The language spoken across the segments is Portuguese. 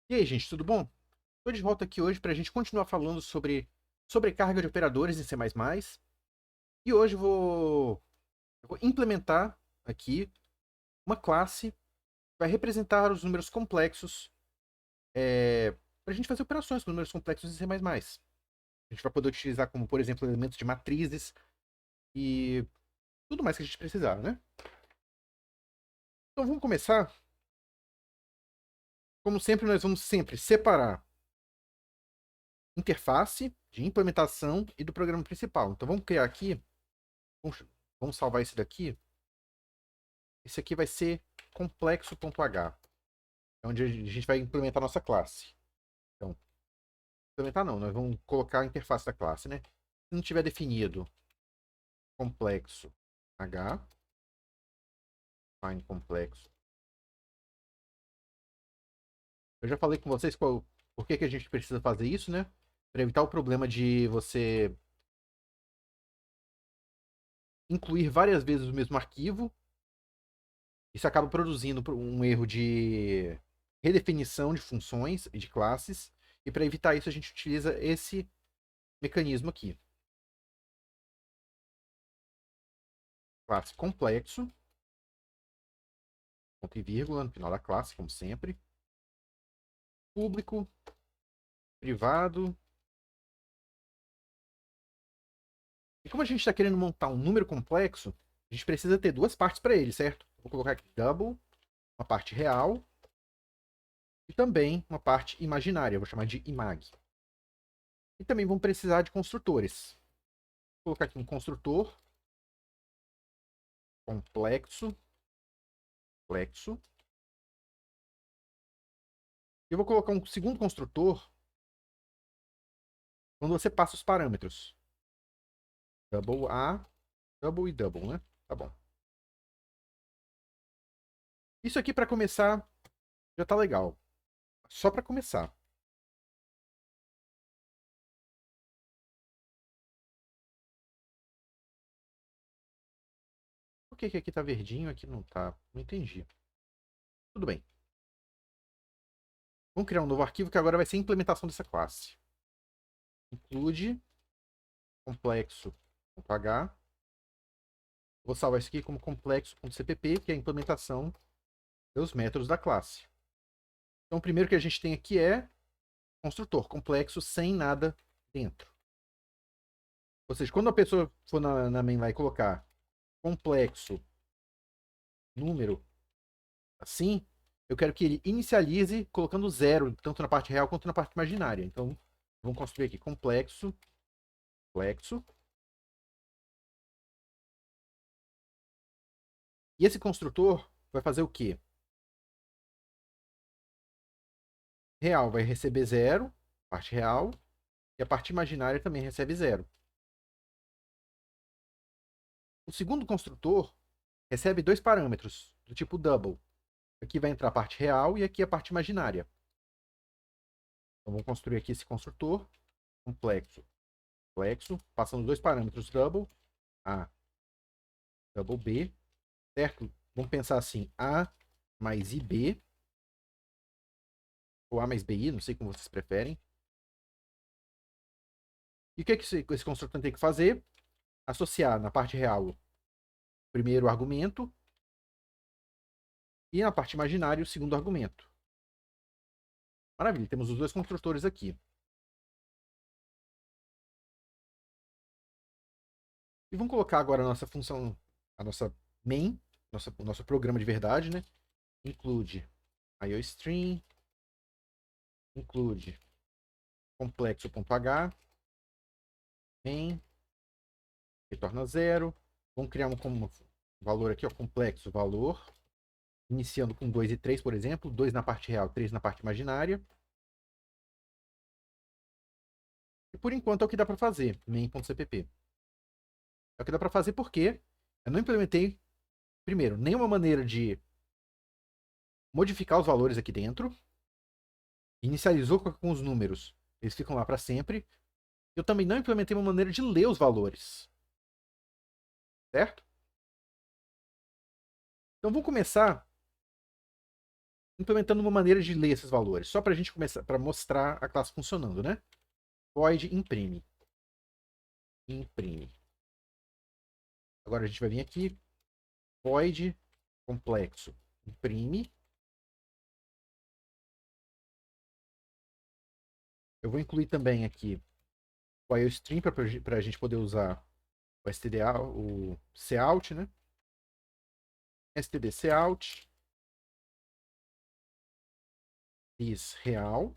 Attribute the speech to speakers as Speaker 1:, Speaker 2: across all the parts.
Speaker 1: E aí, gente, tudo bom? Estou de volta aqui hoje para a gente continuar falando sobre sobrecarga de operadores em C++. E hoje eu vou implementar aqui uma classe que vai representar os números complexos para a gente fazer operações com números complexos em C++. A gente vai poder utilizar como, por exemplo, elementos de matrizes e tudo mais que a gente precisar, né? Então vamos começar. Como sempre, nós vamos sempre separar interface de implementação e do programa principal. Então vamos criar aqui, vamos salvar esse daqui. Esse aqui vai ser complexo.h. É onde a gente vai implementar a nossa classe. Então, implementar não, nós vamos colocar a interface da classe, né? Se não tiver definido complexo h, find complexo. Eu já falei com vocês por que a gente precisa fazer isso, né? Para evitar o problema de você incluir várias vezes o mesmo arquivo. Isso acaba produzindo um erro de redefinição de funções e de classes. E para evitar isso, a gente utiliza esse mecanismo aqui. Classe complexo, ponto e vírgula no final da classe, como sempre. Público, privado. E como a gente está querendo montar um número complexo, a gente precisa ter duas partes para ele, certo? Vou colocar aqui double, uma parte real, e também uma parte imaginária, vou chamar de imag. E também vamos precisar de construtores. Vou colocar aqui um construtor complexo. E eu vou colocar um segundo construtor quando você passa os parâmetros. Double A, double e double, né? Tá bom. Isso aqui para começar já tá legal. Só para começar. Por que aqui tá verdinho, aqui não tá? Não entendi. Tudo bem. Vamos criar um novo arquivo que agora vai ser a implementação dessa classe. Include complexo.h. Vou salvar isso aqui como complexo.cpp, que é a implementação dos métodos da classe. Então, o primeiro que a gente tem aqui é construtor complexo sem nada dentro. Ou seja, quando a pessoa for na main lá e colocar complexo número assim, eu quero que ele inicialize colocando zero, tanto na parte real quanto na parte imaginária. Então, vamos construir aqui complexo. E esse construtor vai fazer o quê? Real vai receber zero, parte real, e a parte imaginária também recebe zero. O segundo construtor recebe dois parâmetros, do tipo double. Aqui vai entrar a parte real e aqui a parte imaginária. Então vamos construir aqui esse construtor, complexo, passando dois parâmetros double, A, double B, certo? Vamos pensar assim, A mais IB, ou A mais BI, não sei como vocês preferem. E o que esse construtor tem que fazer? Associar na parte real o primeiro argumento e na parte imaginária o segundo argumento. Maravilha, temos os dois construtores aqui. E vamos colocar agora a nossa função, a nossa main, o nosso programa de verdade, né? Include IOStream, include complexo.h, main, retorna zero. Vamos criar um valor aqui, ó, complexo valor, iniciando com 2 e 3, por exemplo, 2 na parte real, 3 na parte imaginária. E por enquanto é o que dá para fazer, main.cpp. É o que dá para fazer porque eu não implementei, primeiro, nenhuma maneira de modificar os valores aqui dentro. Inicializou com os números, eles ficam lá para sempre. Eu também não implementei uma maneira de ler os valores. Certo? Então vamos começar implementando uma maneira de ler esses valores, só para a gente começar, para mostrar a classe funcionando, né? Void imprime. Imprime. Agora a gente vai vir aqui, void complexo imprime. Eu vou incluir também aqui o IOStream para a gente poder usar o std, o cout, né? std cout is real.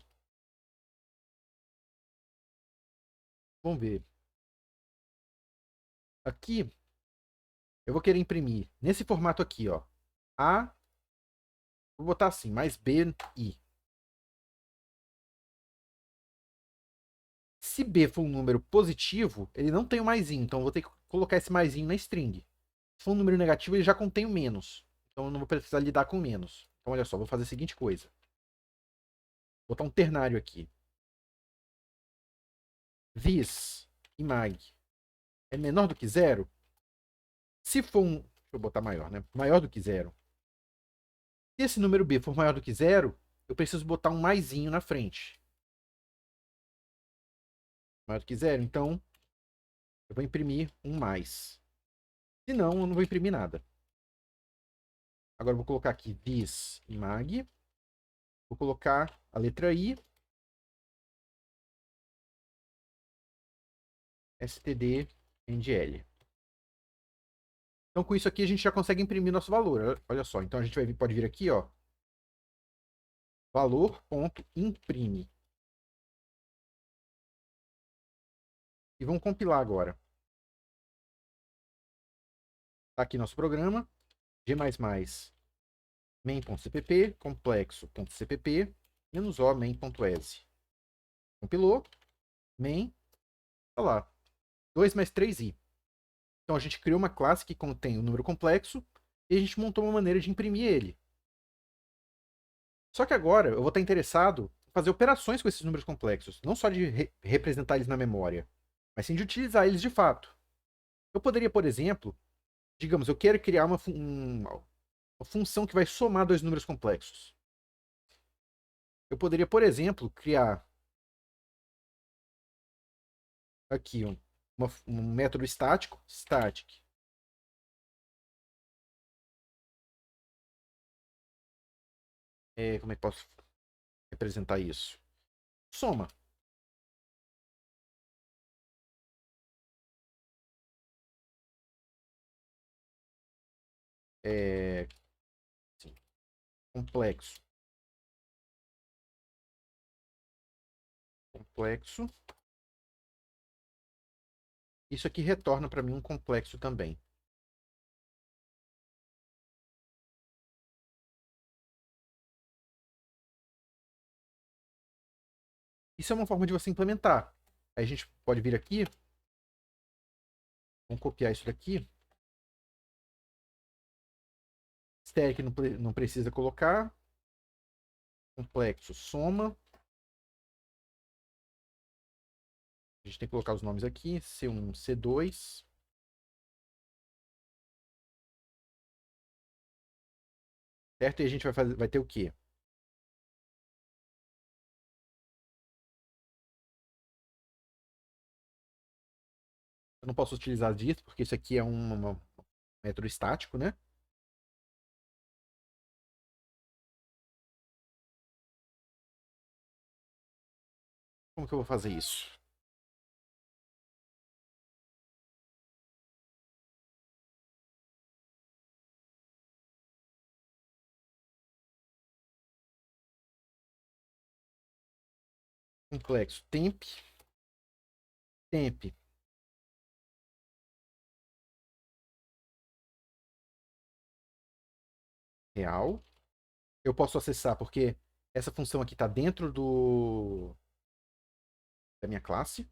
Speaker 1: Vamos ver. Aqui eu vou querer imprimir nesse formato aqui, ó. A, vou botar assim, mais B, I. Se B for um número positivo, ele não tem o maisinho, então eu vou ter que colocar esse maisinho na string. Se for um número negativo, ele já contém o menos. Então eu não vou precisar lidar com menos. Então olha só, vou fazer a seguinte coisa. Vou botar um ternário aqui. This imag é menor do que zero? Se for um... Deixa eu botar maior, né? Maior do que zero. Se esse número B for maior do que zero, eu preciso botar um maisinho na frente. Maior do que zero, então eu vou imprimir um mais. Se não, eu não vou imprimir nada. Agora eu vou colocar aqui this imag. Vou colocar a letra I. std endl. Então com isso aqui a gente já consegue imprimir nosso valor. Olha só, então a gente pode vir aqui, ó. Valor.imprime. E vamos compilar agora. Tá aqui nosso programa. G++ main.cpp, complexo.cpp, -o main.s. Compilou. Main. Tá lá. 2 mais 3i. Então a gente criou uma classe que contém o número complexo e a gente montou uma maneira de imprimir ele. Só que agora eu vou estar interessado em fazer operações com esses números complexos, não só de representar eles na memória, mas sim de utilizar eles de fato. Eu poderia, por exemplo, digamos, eu quero criar uma função que vai somar dois números complexos. Eu poderia, por exemplo, criar aqui um método estático, static. Como é que posso representar isso? Soma. É, assim, complexo. Complexo. Isso aqui retorna para mim um complexo também. Isso é uma forma de você implementar. Aí a gente pode vir aqui. Vamos copiar isso daqui. Static não precisa colocar. Complexo soma. A gente tem que colocar os nomes aqui. C1, C2. Certo? E a gente vai ter o quê? Eu não posso utilizar disso, porque isso aqui é um método estático, né? Como que eu vou fazer isso? Complexo. Temp real. Eu posso acessar porque essa função aqui está dentro da minha classe.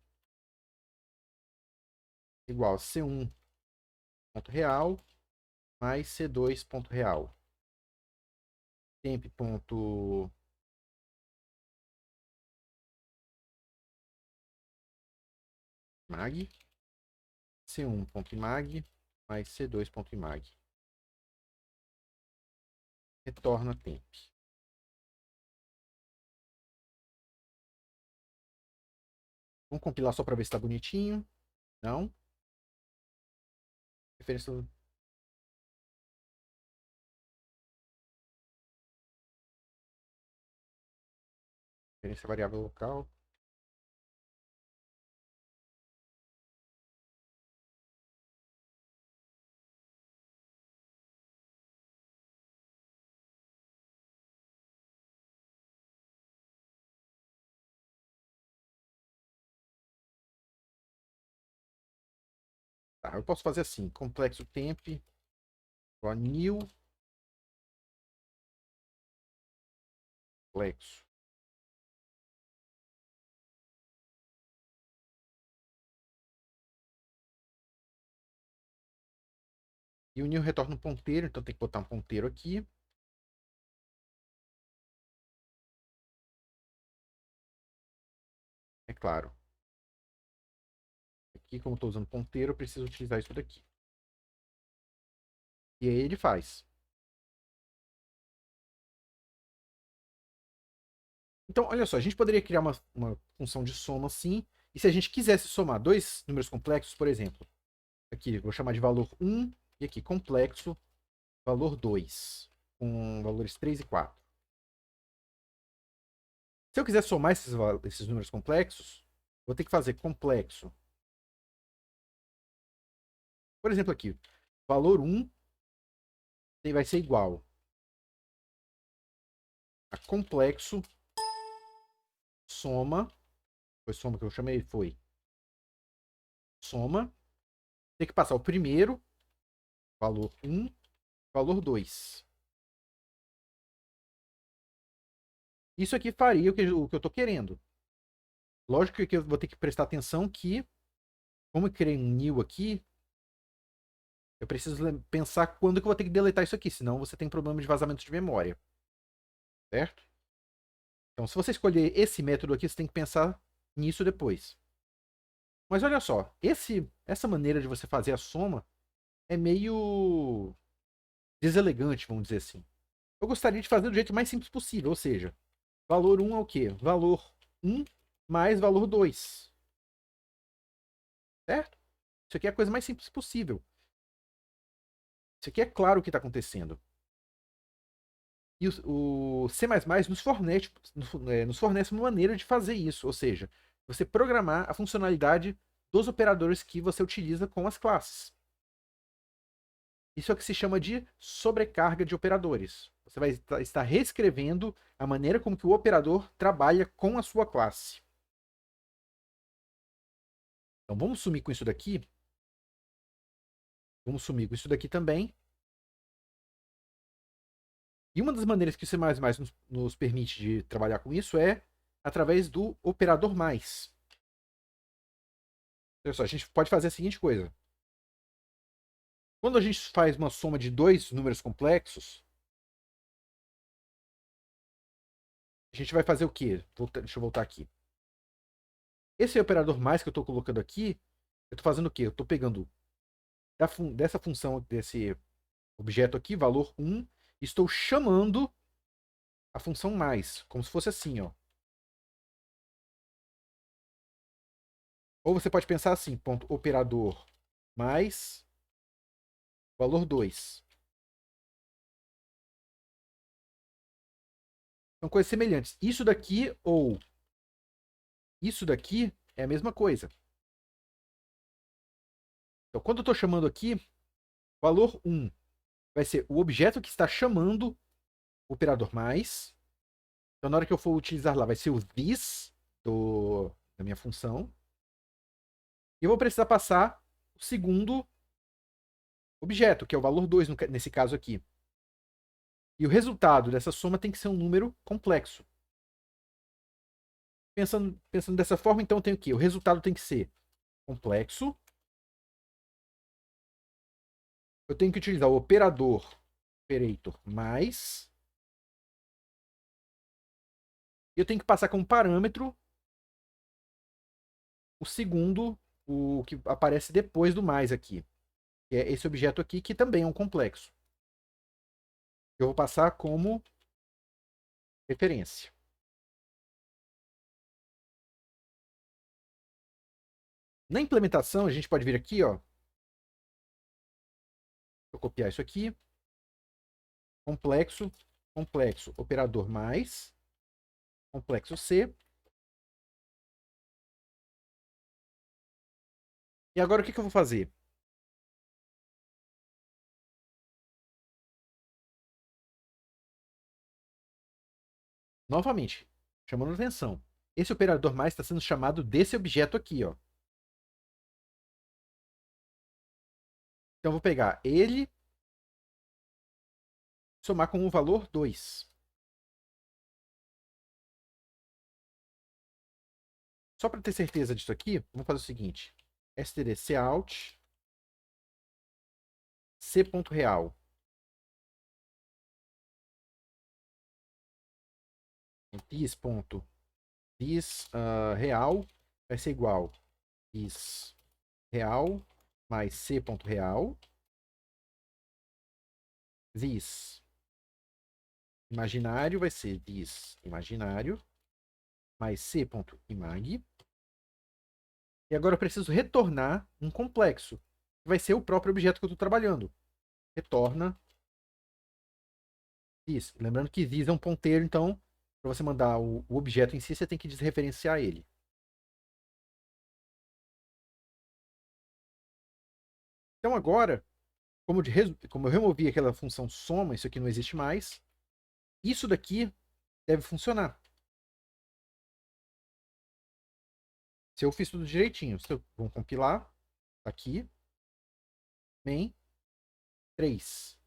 Speaker 1: Igual C1.real mais C2.real. Temp.mag C1.mag mais C2.mag. Retorna temp. Vamos compilar só para ver se está bonitinho. Não. Referência. Referência variável local. Tá, eu posso fazer assim, complexo temp, new complexo. E o new retorna um ponteiro, então tem que botar um ponteiro aqui. É claro. Aqui, como estou usando ponteiro, eu preciso utilizar isso daqui. E aí ele faz. Então, olha só, a gente poderia criar uma função de soma assim, e se a gente quisesse somar dois números complexos, por exemplo, aqui vou chamar de valor 1, e aqui complexo, valor 2, com valores 3 e 4. Se eu quiser somar esses números complexos, vou ter que fazer complexo. Por exemplo, aqui, valor 1 vai ser igual a complexo soma, foi soma que eu chamei? Foi soma, tem que passar o primeiro, valor 1, valor 2. Isso aqui faria o que eu estou querendo. Lógico que eu vou ter que prestar atenção que, como eu criei um new aqui, eu preciso pensar quando que eu vou ter que deletar isso aqui, senão você tem problema de vazamento de memória. Certo? Então, se você escolher esse método aqui, você tem que pensar nisso depois. Mas olha só, essa maneira de você fazer a soma é meio deselegante, vamos dizer assim. Eu gostaria de fazer do jeito mais simples possível, ou seja, valor 1 é o quê? Valor 1 mais valor 2. Certo? Isso aqui é a coisa mais simples possível. Isso aqui é claro o que está acontecendo. E o C++ nos fornece uma maneira de fazer isso, ou seja, você programar a funcionalidade dos operadores que você utiliza com as classes. Isso é o que se chama de sobrecarga de operadores. Você vai estar reescrevendo a maneira como que o operador trabalha com a sua classe. Então vamos sumir com isso daqui. Vamos sumir com isso daqui também. E uma das maneiras que o C++ nos permite de trabalhar com isso é através do operador mais. Olha só, a gente pode fazer a seguinte coisa. Quando a gente faz uma soma de dois números complexos, a gente vai fazer o quê? Deixa eu voltar aqui. Esse operador mais que eu estou colocando aqui, eu estou fazendo o quê? Eu estou pegando dessa função, desse objeto aqui, valor 1, estou chamando a função mais, como se fosse assim, ó. Ou você pode pensar assim, ponto operador mais valor 2. São coisas semelhantes. Isso daqui ou isso daqui é a mesma coisa. Então, quando eu estou chamando aqui, valor 1 vai ser o objeto que está chamando o operador mais. Então, na hora que eu for utilizar lá, vai ser o this da minha função. E eu vou precisar passar o segundo objeto, que é o valor 2 nesse caso aqui. E o resultado dessa soma tem que ser um número complexo. Pensando dessa forma, então tem o quê? O resultado tem que ser complexo. Eu tenho que utilizar o operador operator mais. E eu tenho que passar como parâmetro o segundo, o que aparece depois do mais aqui. Que é esse objeto aqui, que também é um complexo. Eu vou passar como referência. Na implementação, a gente pode vir aqui, ó. Vou copiar isso aqui. Complexo, complexo, operador mais, complexo C. E agora o que eu vou fazer? Novamente, chamando atenção. Esse operador mais está sendo chamado desse objeto aqui, ó. Então eu vou pegar ele, somar com o valor 2. Só para ter certeza disso aqui, vamos fazer o seguinte. std_cout c.real. This.this real vai ser igual this real mais c.real. This imaginário vai ser this imaginário mais c.imag. E agora eu preciso retornar um complexo, que vai ser o próprio objeto que eu estou trabalhando. Retorna this. Lembrando que this é um ponteiro, então, para você mandar o objeto em si, você tem que desreferenciar ele. Então agora, como eu removi aquela função soma, isso aqui não existe mais, isso daqui deve funcionar. Se eu fiz tudo direitinho, vamos compilar. Aqui. Main 3.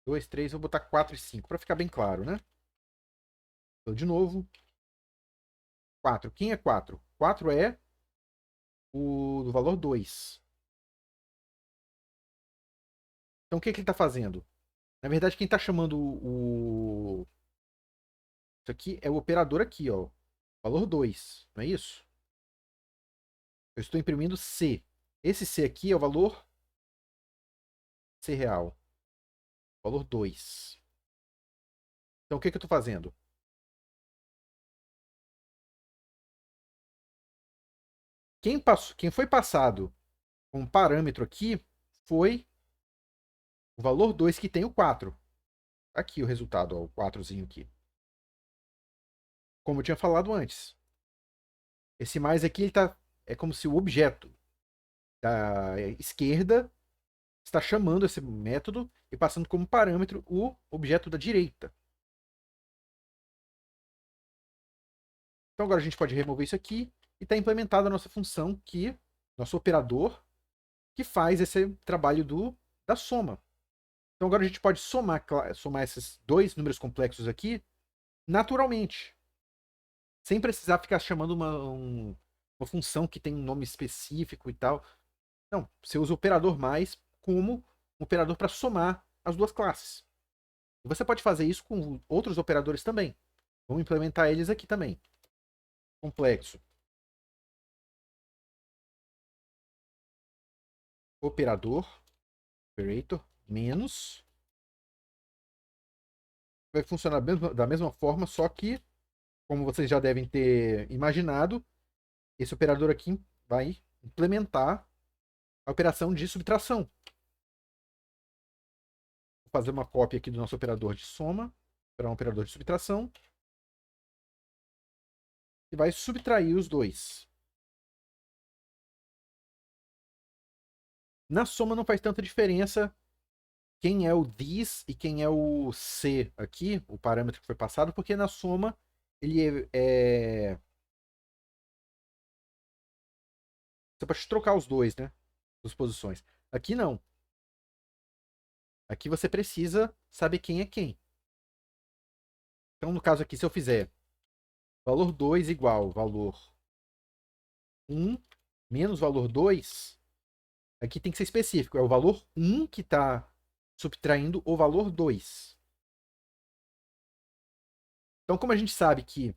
Speaker 1: 2, 3, vou botar 4 e 5, para ficar bem claro, né? Então, de novo. 4. Quem é 4? 4 é o do valor 2. Então, o que ele está fazendo? Na verdade, quem está chamando isso aqui é o operador aqui, ó. Valor 2, não é isso? Eu estou imprimindo C. Esse C aqui é o valor C real. Valor 2. Então, o que eu estou fazendo? Quem foi passado como parâmetro aqui foi o valor 2 que tem o 4. Aqui o resultado, ó, o 4zinho aqui. Como eu tinha falado antes. Esse mais aqui é como se o objeto da esquerda está chamando esse método e passando como parâmetro o objeto da direita. Então agora a gente pode remover isso aqui e está implementada a nossa função nosso operador, que faz esse trabalho da soma. Então agora a gente pode somar esses dois números complexos aqui naturalmente, sem precisar ficar chamando uma função que tem um nome específico e tal. Não, você usa o operador mais como um operador para somar as duas classes. E você pode fazer isso com outros operadores também. Vamos implementar eles aqui também. Complexo. Operador. Operator. Menos. Vai funcionar da mesma forma, só que, como vocês já devem ter imaginado, esse operador aqui vai implementar a operação de subtração. Vou fazer uma cópia aqui do nosso operador de soma para um operador de subtração. E vai subtrair os dois. Na soma não faz tanta diferença quem é o this e quem é o c aqui, o parâmetro que foi passado, porque na soma ele você pode trocar os dois, né? As posições. Aqui não. Aqui você precisa saber quem é quem. Então, no caso aqui, se eu fizer valor 2 igual valor 1 menos valor 2, aqui tem que ser específico. É o valor 1 que está subtraindo o valor 2. Então, como a gente sabe que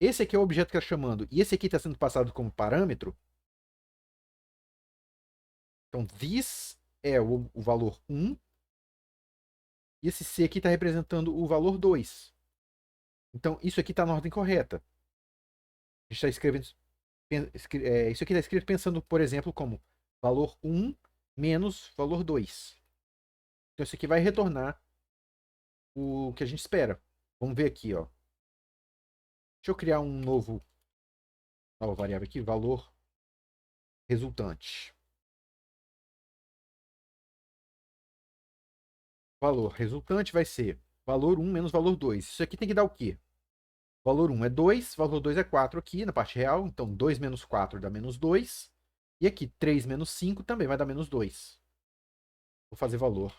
Speaker 1: esse aqui é o objeto que está chamando e esse aqui está sendo passado como parâmetro, então this é o valor 1 e esse C aqui está representando o valor 2. Então, isso aqui está na ordem correta. A gente está escrevendo. Isso aqui está escrito pensando, por exemplo, como valor 1 menos valor 2. Então isso aqui vai retornar o que a gente espera. Vamos ver aqui, ó. Deixa eu criar nova variável aqui, valor resultante. Valor resultante vai ser valor 1 menos valor 2. Isso aqui tem que dar o quê? Valor 1 é 2, valor 2 é 4 aqui na parte real. Então 2 menos 4 dá menos 2. E aqui 3 menos 5 também vai dar menos 2. Vou fazer valor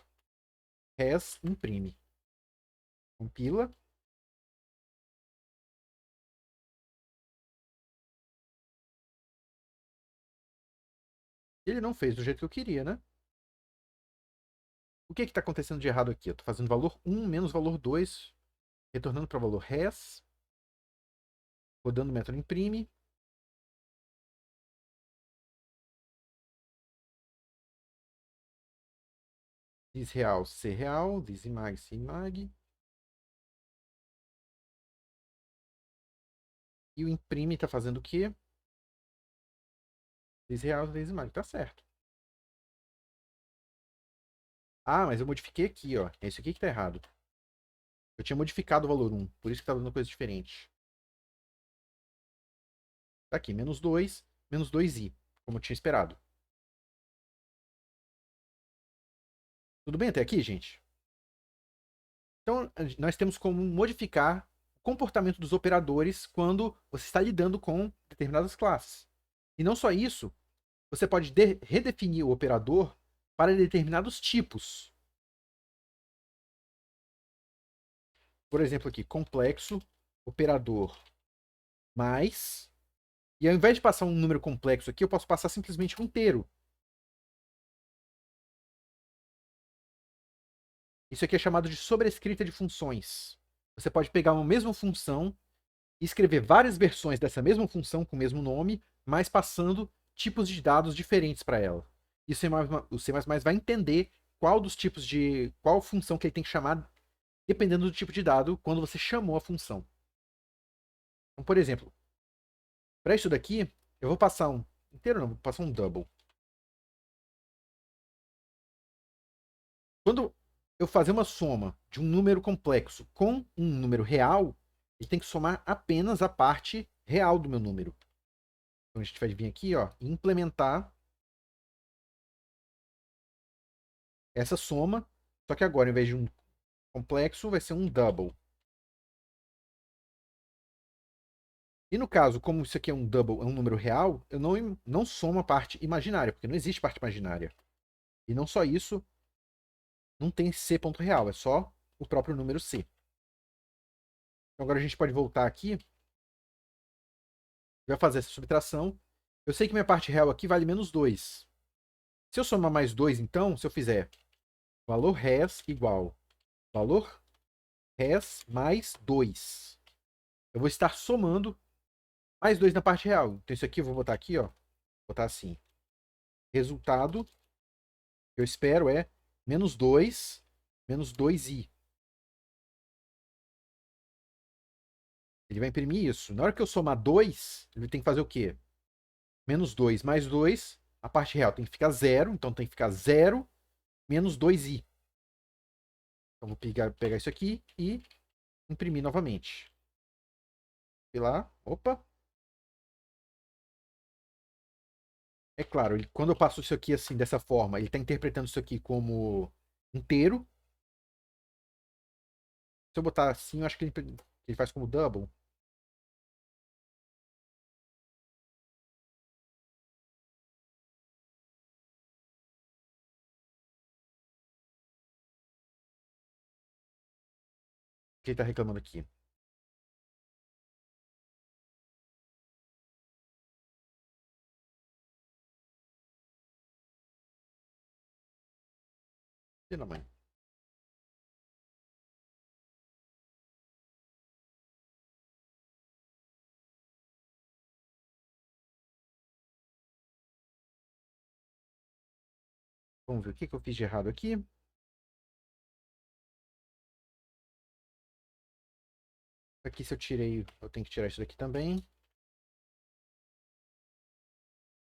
Speaker 1: res imprime. Compila. Ele não fez do jeito que eu queria, né? O que está acontecendo de errado aqui? Eu estou fazendo valor 1 menos valor 2, retornando para o valor res, rodando o método imprime. This real, C real, this imag, C imag. E o imprime está fazendo o quê? This real, this imag. Tá certo. Ah, mas eu modifiquei aqui, ó. É isso aqui que está errado. Eu tinha modificado o valor 1, por isso que está dando coisa diferente. Tá aqui, menos 2i, como eu tinha esperado. Tudo bem até aqui, gente? Então, nós temos como modificar o comportamento dos operadores quando você está lidando com determinadas classes. E não só isso, você pode redefinir o operador para determinados tipos. Por exemplo, aqui, complexo, operador mais. E ao invés de passar um número complexo aqui, eu posso passar simplesmente um inteiro. Isso aqui é chamado de sobrescrita de funções. Você pode pegar uma mesma função e escrever várias versões dessa mesma função com o mesmo nome, mas passando tipos de dados diferentes para ela. E o C++ vai entender qual dos tipos de qual função que ele tem que chamar dependendo do tipo de dado quando você chamou a função. Então, por exemplo, para isso daqui, eu vou passar um inteiro, não, vou passar um double. Quando eu fazer uma soma de um número complexo com um número real, ele tem que somar apenas a parte real do meu número. Então a gente vai vir aqui, ó, e implementar essa soma, só que agora, em vez de um complexo, vai ser um double. E no caso, como isso aqui é um double, é um número real, eu não somo a parte imaginária, porque não existe parte imaginária. E não só isso, não tem C ponto real, é só o próprio número C. Então agora a gente pode voltar aqui, vai fazer essa subtração. Eu sei que minha parte real aqui vale menos 2. Se eu somar mais 2, então, se eu fizer valor res igual valor res mais 2, eu vou estar somando mais 2 na parte real. Então isso aqui eu vou botar aqui, ó. Vou botar assim. Resultado que eu espero é menos 2 menos 2i. Ele vai imprimir isso. Na hora que eu somar 2, ele tem que fazer o quê? Menos 2 mais 2, a parte real tem que ficar 0, então tem que ficar 0 menos 2i. Então vou pegar isso aqui e imprimir novamente. E lá, opa. É claro, quando eu passo isso aqui assim, dessa forma, ele está interpretando isso aqui como inteiro. Se eu botar assim, eu acho que ele faz como double. O que ele está reclamando aqui? Filha da mãe. Vamos ver o que, que eu fiz de errado aqui. Aqui se eu tirei, eu tenho que tirar isso daqui também.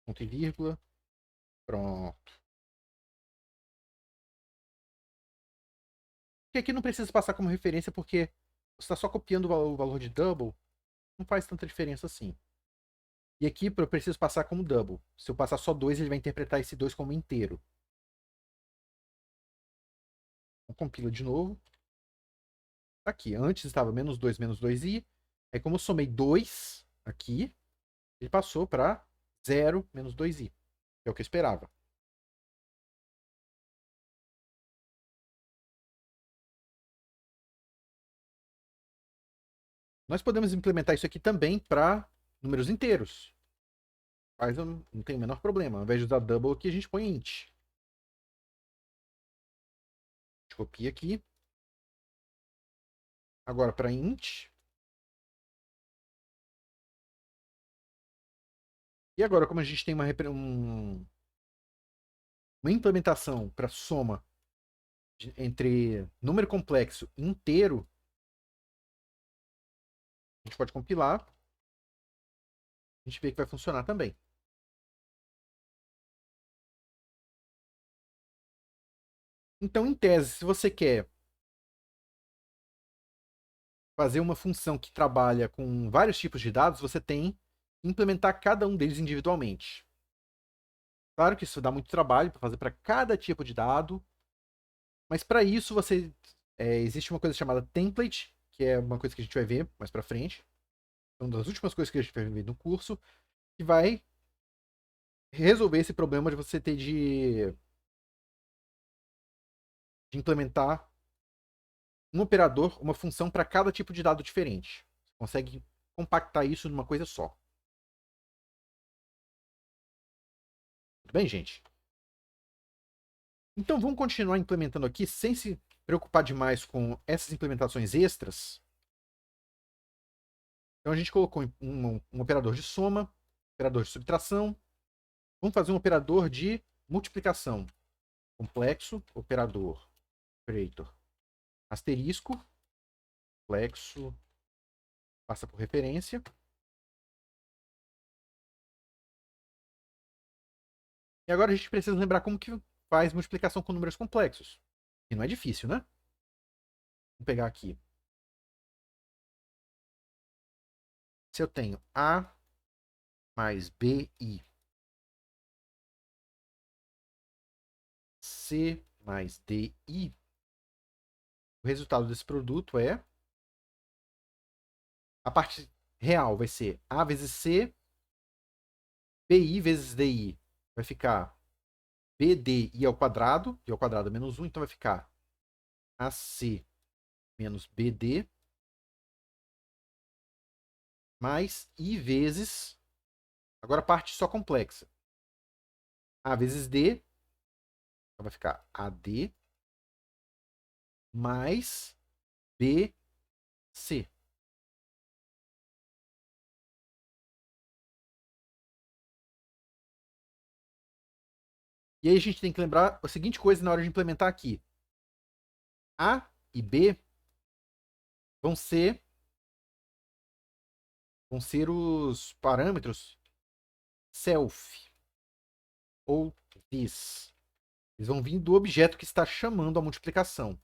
Speaker 1: ponto e vírgula. Pronto. Porque aqui não precisa passar como referência, porque você está só copiando o valor de double, não faz tanta diferença assim. E aqui eu preciso passar como double. Se eu passar só 2, ele vai interpretar esse 2 como inteiro. Então, compila de novo. Tá aqui, antes estava menos 2i. Aí como eu somei 2 aqui, ele passou para 0 menos 2i. Que é o que eu esperava. Nós podemos implementar isso aqui também para números inteiros. Mas não tem o menor problema. Ao invés de usar double aqui, a gente põe int. A gente copia aqui. Agora para int. E agora, como a gente tem uma implementação para soma entre número complexo e inteiro, a gente pode compilar. A gente vê que vai funcionar também. Então, em tese, se você quer fazer uma função que trabalha com vários tipos de dados, você tem que implementar cada um deles individualmente. Claro que isso dá muito trabalho para fazer para cada tipo de dado, mas para isso existe uma coisa chamada template, que é uma coisa que a gente vai ver mais para frente. É uma das últimas coisas que a gente vai ver no curso, que vai resolver esse problema de você ter de implementar um operador, uma função para cada tipo de dado diferente. Você consegue compactar isso numa coisa só. Tudo bem, gente? Então vamos continuar implementando aqui sem se preocupar demais com essas implementações extras. Então a gente colocou um operador de soma, operador de subtração. Vamos fazer um operador de multiplicação. Complexo, operador, operator, asterisco, complexo, passa por referência. E agora a gente precisa lembrar como que faz multiplicação com números complexos. E não é difícil, né? Vou pegar aqui. Se eu tenho A mais BI, C mais DI, o resultado desse produto é... A parte real vai ser A vezes C, BI vezes DI. Vai ficar BDI ao quadrado, e ao quadrado é menos 1, então vai ficar AC menos BD, mais I vezes... Agora a parte só complexa. A vezes D, então vai ficar AD, mais BC. E aí a gente tem que lembrar a seguinte coisa na hora de implementar aqui. A e B vão ser os parâmetros self ou this. Eles vão vir do objeto que está chamando a multiplicação.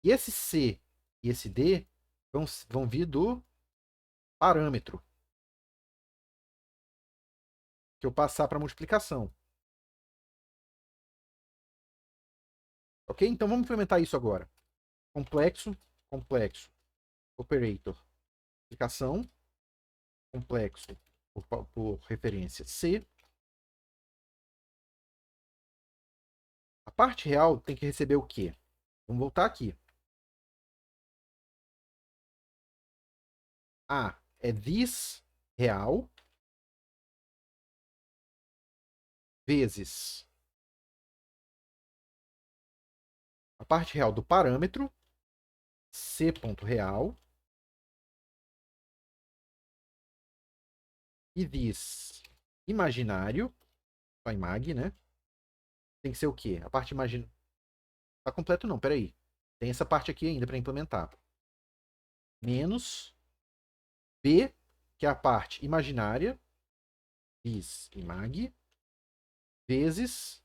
Speaker 1: E esse C e esse D vão vir do parâmetro que eu passar para a multiplicação. Ok? Então vamos implementar isso agora. Complexo, complexo, operator, multiplicação, complexo por referência C. A parte real tem que receber o quê? Vamos voltar aqui. A é this real vezes a parte real do parâmetro c.real e this imaginário, só imag, né? Tem que ser o quê? A parte imaginária. Tá completo não, peraí. Tem essa parte aqui ainda para implementar. Menos B, que é a parte imaginária, Vis imag vezes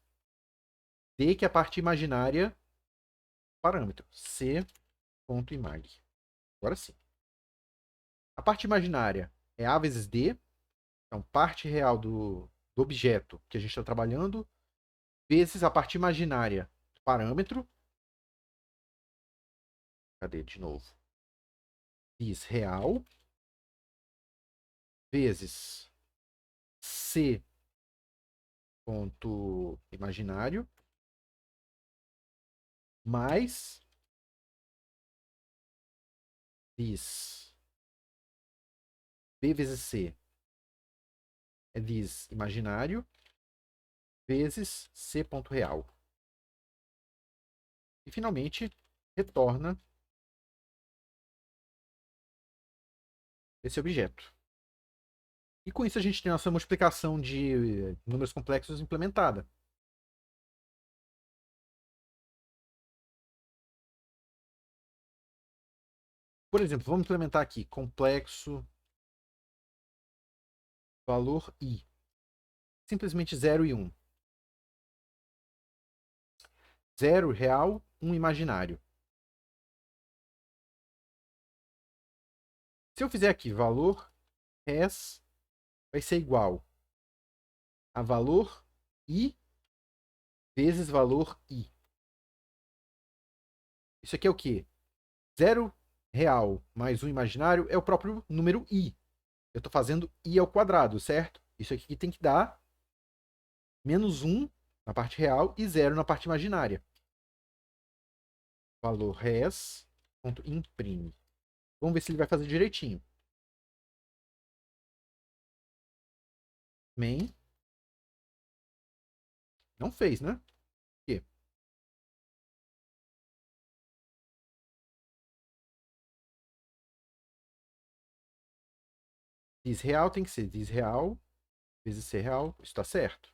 Speaker 1: D, que é a parte imaginária do parâmetro. C.imag. Agora sim. A parte imaginária é A vezes D, então parte real do objeto que a gente está trabalhando, vezes a parte imaginária do parâmetro. Cadê de novo? Vis real vezes C ponto imaginário mais vis B vezes C é vis imaginário vezes C ponto real. E finalmente retorna esse objeto. E com isso a gente tem a nossa multiplicação de números complexos implementada. Por exemplo, vamos implementar aqui complexo valor i. Simplesmente 0 e 1. 0 real, 1 imaginário. Se eu fizer aqui valor res vai ser igual a valor i vezes valor i. Isso aqui é o quê? 0 real mais 1 imaginário é o próprio número i. Eu estou fazendo i ao quadrado, certo? Isso aqui tem que dar menos 1 na parte real e 0 na parte imaginária. Valor res.imprime. Vamos ver se ele vai fazer direitinho. Main. Não fez, né? Por quê? Diz real tem que ser diz real vezes ser real. Isso está certo.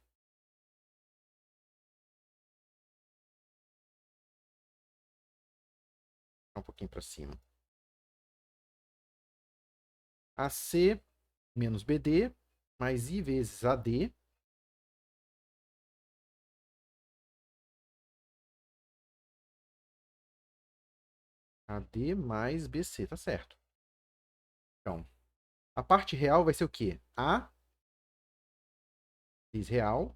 Speaker 1: Um pouquinho para cima. AC menos BD mais I vezes AD. AD mais BC, tá certo. Então, a parte real vai ser o quê? A diz real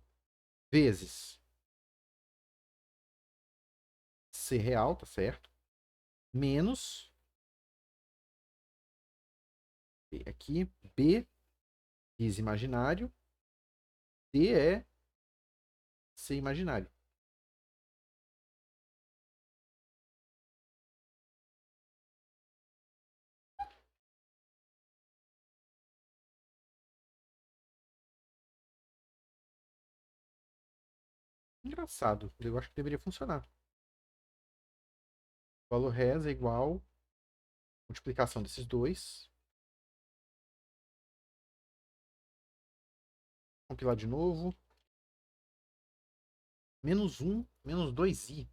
Speaker 1: vezes C real, tá certo? Menos aqui B diz imaginário, D é C imaginário. Engraçado, eu acho que deveria funcionar. O valor res é igual a multiplicação desses dois. Compilar de novo. Menos 1, menos 2i.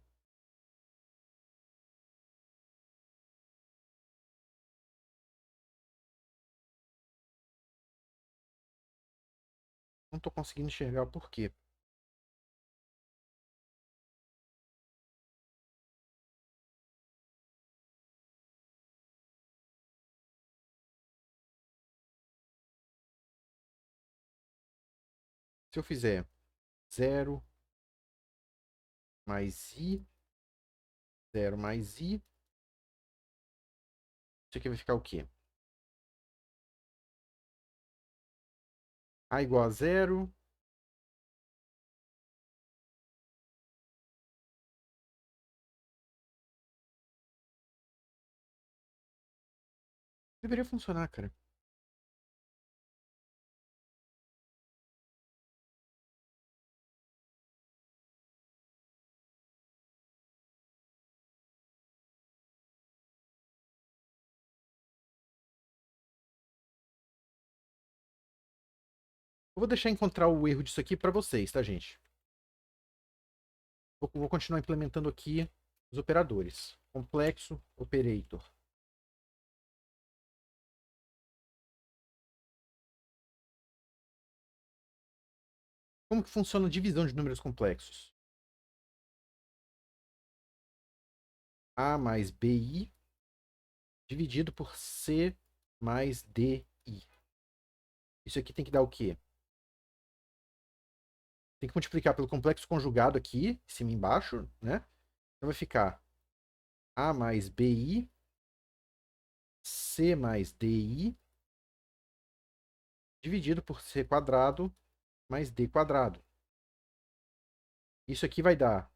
Speaker 1: Não estou conseguindo enxergar o porquê. Se eu fizer 0 mais i, 0 mais i, isso aqui vai ficar o quê? A igual a 0. Deveria funcionar, cara. Eu vou deixar encontrar o erro disso aqui para vocês, tá, gente? Vou continuar implementando aqui os operadores. Complexo operator. Como que funciona a divisão de números complexos? A mais BI dividido por C mais DI. Isso aqui tem que dar o quê? Tem que multiplicar pelo complexo conjugado aqui, em cima e embaixo, né? Então vai ficar A mais BI, C mais DI, dividido por C quadrado mais D quadrado. Isso aqui vai dar...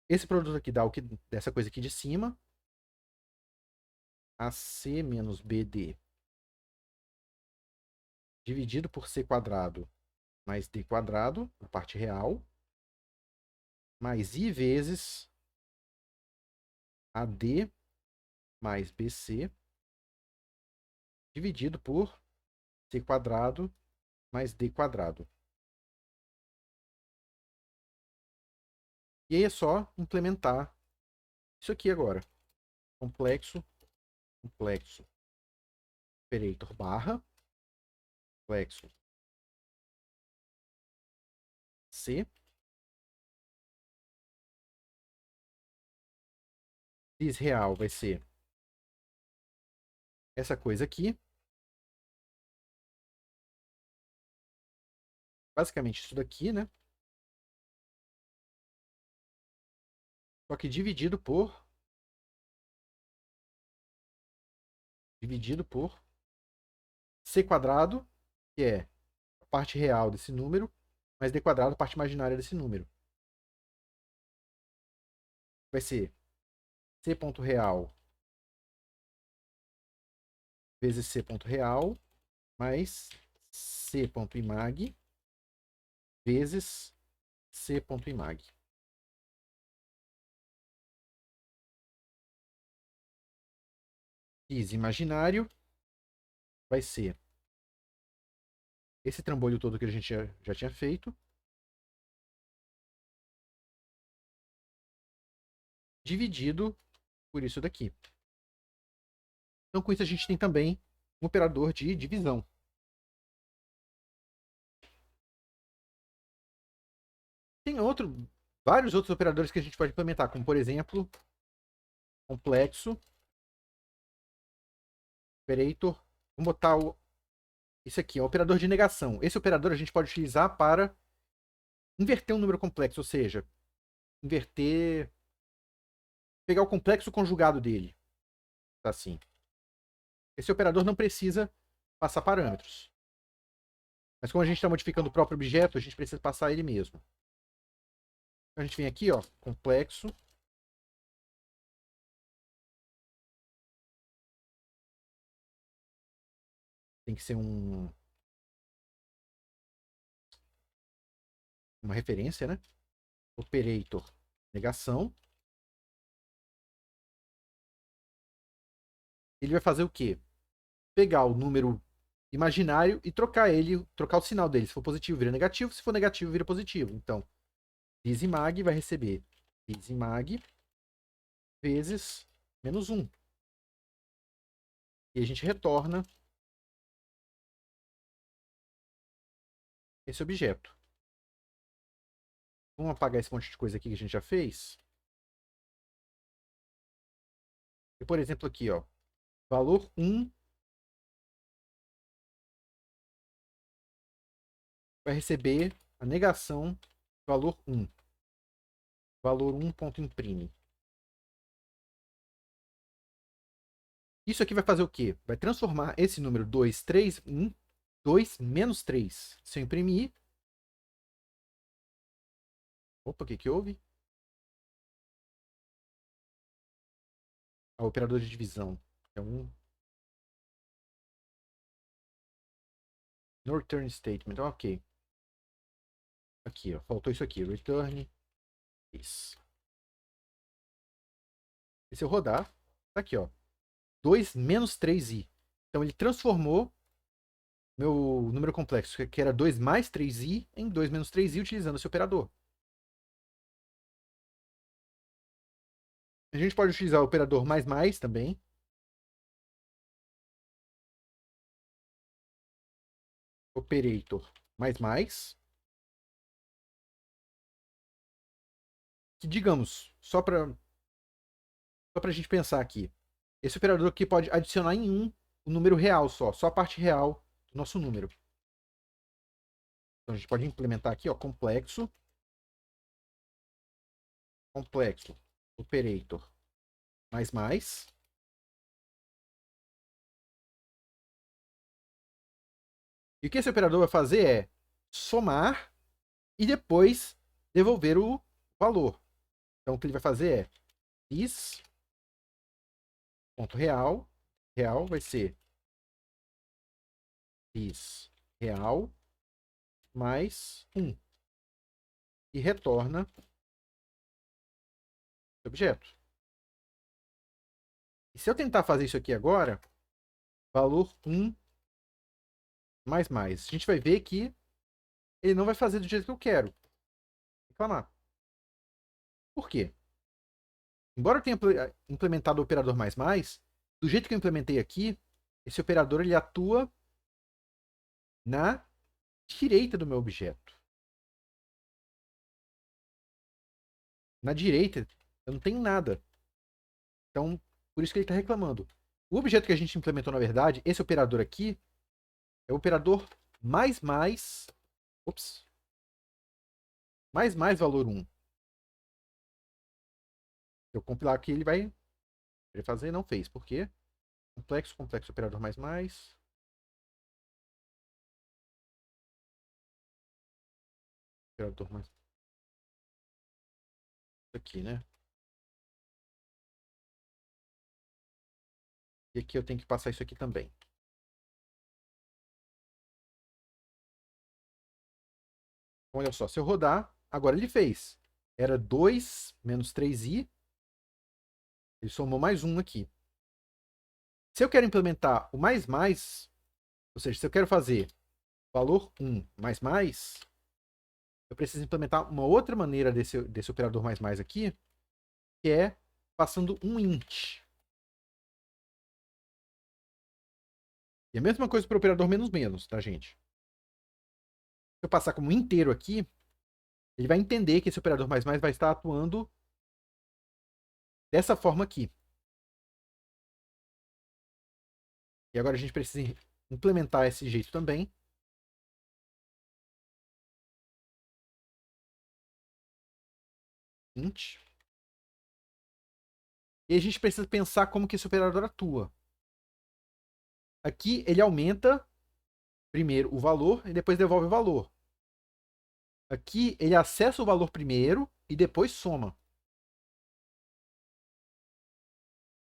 Speaker 1: Esse produto aqui dá o que dessa coisa aqui de cima. AC menos BD dividido por C quadrado mais D quadrado, na parte real, mais I vezes AD mais BC dividido por C quadrado mais D quadrado. E aí é só implementar isso aqui agora. Complexo, complexo, operator barra, complexo C, real vai ser essa coisa aqui. Basicamente isso daqui, né? Só que dividido por C quadrado, que é a parte real desse número, mais D quadrado, a parte imaginária desse número. Vai ser C ponto real vezes C ponto real mais C ponto imag vezes C ponto imag. Is imaginário vai ser esse trambolho todo que a gente já tinha feito, dividido por isso daqui. Então, com isso, a gente tem também um operador de divisão. Tem vários outros operadores que a gente pode implementar, como, por exemplo, complexo, operator. Vamos botar isso aqui, é um operador de negação. Esse operador a gente pode utilizar para inverter um número complexo, ou seja, inverter, pegar o complexo conjugado dele. Tá assim. Esse operador não precisa passar parâmetros. Mas como a gente está modificando o próprio objeto, a gente precisa passar ele mesmo. Então a gente vem aqui, ó, complexo. Tem que ser uma referência, né? Operator negação. Ele vai fazer o quê? Pegar o número imaginário e trocar o sinal dele. Se for positivo, vira negativo. Se for negativo, vira positivo. Então, disimag vai receber disimag vezes menos 1. E a gente retorna esse objeto. Vamos apagar esse monte de coisa aqui que a gente já fez. E, por exemplo, aqui, ó, valor 1 vai receber a negação valor 1. Valor 1.imprime. Isso aqui vai fazer o quê? Vai transformar esse número 2, 3 em 2 menos 3. Se eu imprimir... Opa, o que houve? O operador de divisão. É um no return statement. Ok. Aqui, ó. Faltou isso aqui. Return this. E se eu rodar, tá aqui, ó. 2 menos 3i. Então ele transformou meu número complexo, que era 2 mais 3i, em 2 menos 3i, utilizando esse operador. A gente pode utilizar o operador mais também. Operator mais. que, digamos, só para a gente pensar aqui, esse operador aqui pode adicionar em 1 o número real só a parte real do nosso número. Então a gente pode implementar aqui, ó, complexo operator mais. E o que esse operador vai fazer é somar e depois devolver o valor. Então o que ele vai fazer é is ponto real vai ser is real mais 1 e retorna o objeto. E se eu tentar fazer isso aqui agora, valor 1 mais, a gente vai ver que ele não vai fazer do jeito que eu quero. Reclamar. Por quê? Embora eu tenha implementado o operador mais, do jeito que eu implementei aqui, esse operador ele atua na direita do meu objeto. Na direita, eu não tenho nada. Então, por isso que ele está reclamando. O objeto que a gente implementou, na verdade, esse operador aqui, é o operador mais, ops, mais valor 1. Se eu compilar aqui, ele vai fazer, não fez. Por quê? Complexo, operador mais. Operador mais. Isso aqui, né? E aqui eu tenho que passar isso aqui também. Olha só, se eu rodar, agora ele fez. Era 2 menos 3i. Ele somou mais 1 aqui. Se eu quero implementar o mais, ou seja, se eu quero fazer valor 1 mais, eu preciso implementar uma outra maneira desse operador mais aqui, que é passando um int. E a mesma coisa para o operador menos, tá, gente? Se eu passar como inteiro aqui, ele vai entender que esse operador mais vai estar atuando dessa forma aqui. E agora a gente precisa implementar esse jeito também. Int. E a gente precisa pensar como que esse operador atua. Aqui ele aumenta primeiro o valor e depois devolve o valor. Aqui ele acessa o valor primeiro e depois soma.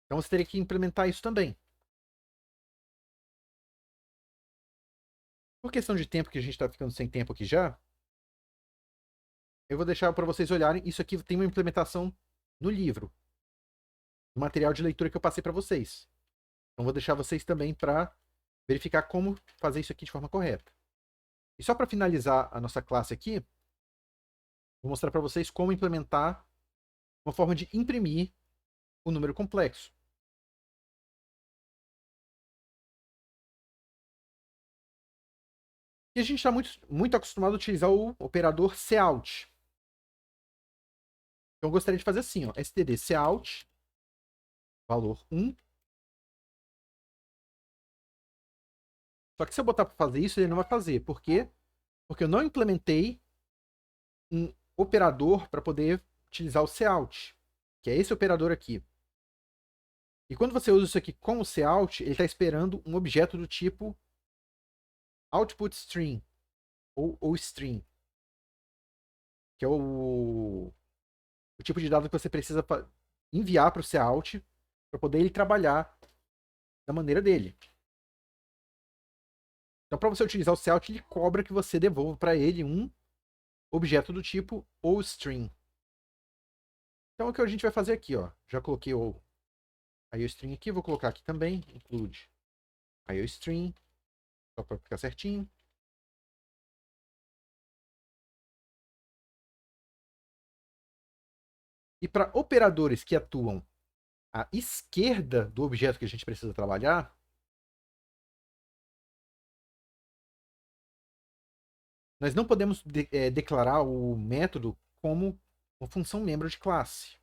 Speaker 1: Então você teria que implementar isso também. Por questão de tempo, que a gente está ficando sem tempo aqui já, eu vou deixar para vocês olharem. Isso aqui tem uma implementação no livro, no material de leitura que eu passei para vocês. Então vou deixar vocês também para verificar como fazer isso aqui de forma correta. E só para finalizar a nossa classe aqui, vou mostrar para vocês como implementar uma forma de imprimir o número complexo. E a gente está muito acostumado a utilizar o operador cout. Então eu gostaria de fazer assim, ó, std cout, valor 1. Só que se eu botar para fazer isso, ele não vai fazer. Por quê? Porque eu não implementei um operador para poder utilizar o cout, que é esse operador aqui. E quando você usa isso aqui com o cout, ele está esperando um objeto do tipo output string, ou string, que é o tipo de dado que você precisa enviar para o cout para poder ele trabalhar da maneira dele. Então, para você utilizar o cout, ele cobra que você devolva para ele um objeto do tipo string. Então, o que a gente vai fazer aqui, ó, já coloquei o IOString aqui, vou colocar aqui também, include IOString, só para ficar certinho. E para operadores que atuam à esquerda do objeto que a gente precisa trabalhar, nós não podemos declarar o método como uma função membro de classe.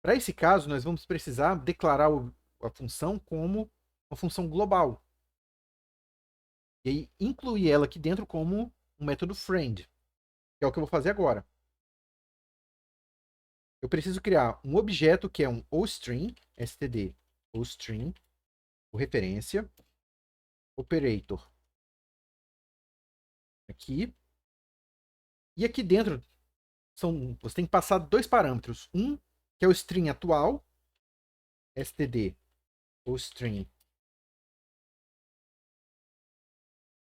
Speaker 1: Para esse caso, nós vamos precisar declarar a função como uma função global. E aí, incluir ela aqui dentro como um método friend, que é o que eu vou fazer agora. Eu preciso criar um objeto que é um ostring, std, ostring, o referência, operator, aqui. E aqui dentro, você tem que passar dois parâmetros. Um, que é o string atual, std, ostring.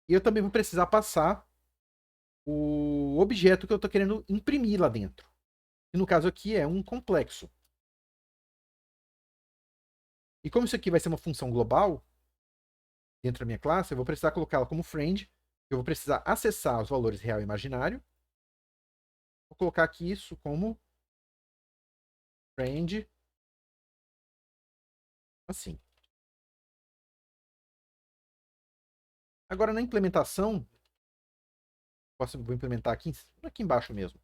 Speaker 1: E eu também vou precisar passar o objeto que eu estou querendo imprimir lá dentro. Que no caso aqui é um complexo. E como isso aqui vai ser uma função global, dentro da minha classe, eu vou precisar colocá-la como friend. Eu vou precisar acessar os valores real e imaginário. Vou colocar aqui isso como friend. Assim. Agora na implementação, vou implementar aqui embaixo mesmo.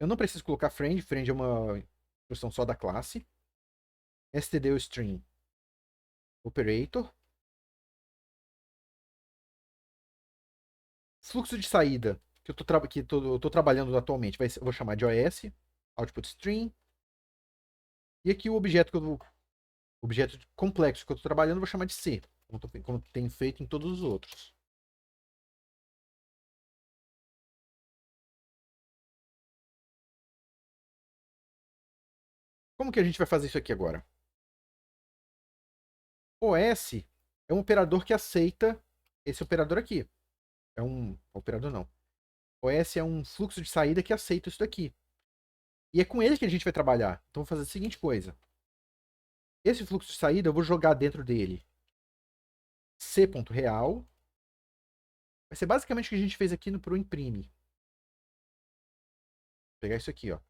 Speaker 1: Eu não preciso colocar friend. Friend é uma instrução só da classe. std_string operator. Fluxo de saída que eu tô trabalhando atualmente, eu vou chamar de OS, output string. E aqui o objeto complexo que eu estou trabalhando, eu vou chamar de C, como tenho feito em todos os outros. Como que a gente vai fazer isso aqui agora? OS é um operador que aceita esse operador aqui. É um operador não. OS é um fluxo de saída que aceita isso daqui. E é com ele que a gente vai trabalhar. Então, vou fazer a seguinte coisa. Esse fluxo de saída, eu vou jogar dentro dele c.real. Vai ser basicamente o que a gente fez aqui no pro imprime. Vou pegar isso aqui, ó.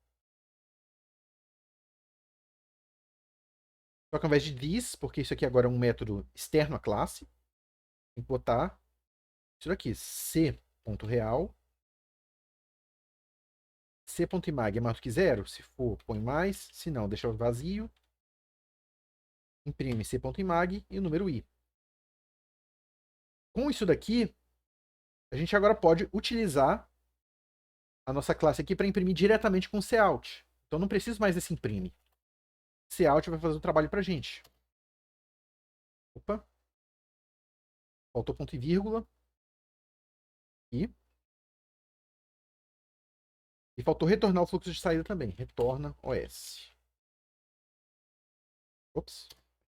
Speaker 1: Só que ao invés de this, porque isso aqui agora é um método externo à classe, tem que botar isso daqui, c.real. c.imag é maior do que zero? Se for, põe mais. Se não, deixa vazio. Imprime c.imag e o número i. Com isso daqui, a gente agora pode utilizar a nossa classe aqui para imprimir diretamente com o cout. Então não preciso mais desse imprime. Cout vai fazer o trabalho para a gente. Opa. Faltou ponto e vírgula. E faltou retornar o fluxo de saída também. Retorna OS. Ops.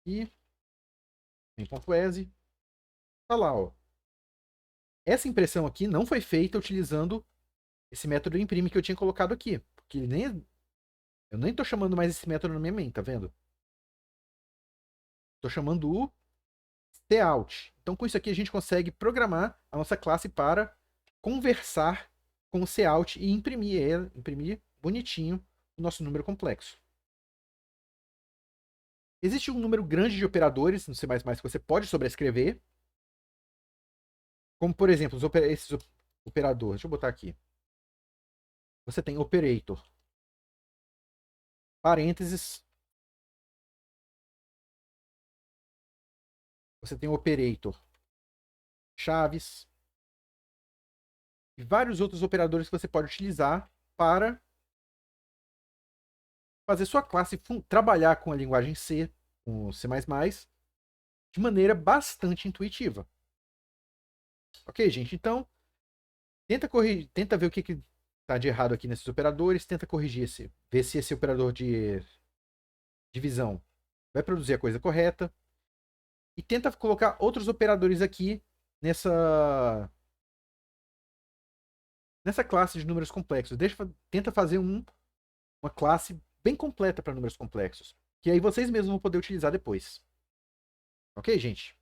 Speaker 1: E em ponto .ese. Tá lá, ó. Essa impressão aqui não foi feita utilizando esse método imprime que eu tinha colocado aqui. Porque eu nem tô chamando mais esse método na minha main, tá vendo? Tô chamando o cout. Então com isso aqui a gente consegue programar a nossa classe para conversar com o cout e imprimir bonitinho o nosso número complexo. Existe um número grande de operadores no C++ que você pode sobrescrever. Como, por exemplo, esses operadores. Deixa eu botar aqui. Você tem operator, parênteses. Você tem operator, chaves. E vários outros operadores que você pode utilizar para fazer sua classe trabalhar com a linguagem C, com o C++, de maneira bastante intuitiva. Ok, gente? Então, tenta ver o que está de errado aqui nesses operadores, tenta corrigir ver se esse operador de divisão vai produzir a coisa correta. E tenta colocar outros operadores aqui nessa classe de números complexos. Tenta fazer uma classe bem completa para números complexos. Que aí vocês mesmos vão poder utilizar depois. Ok, gente?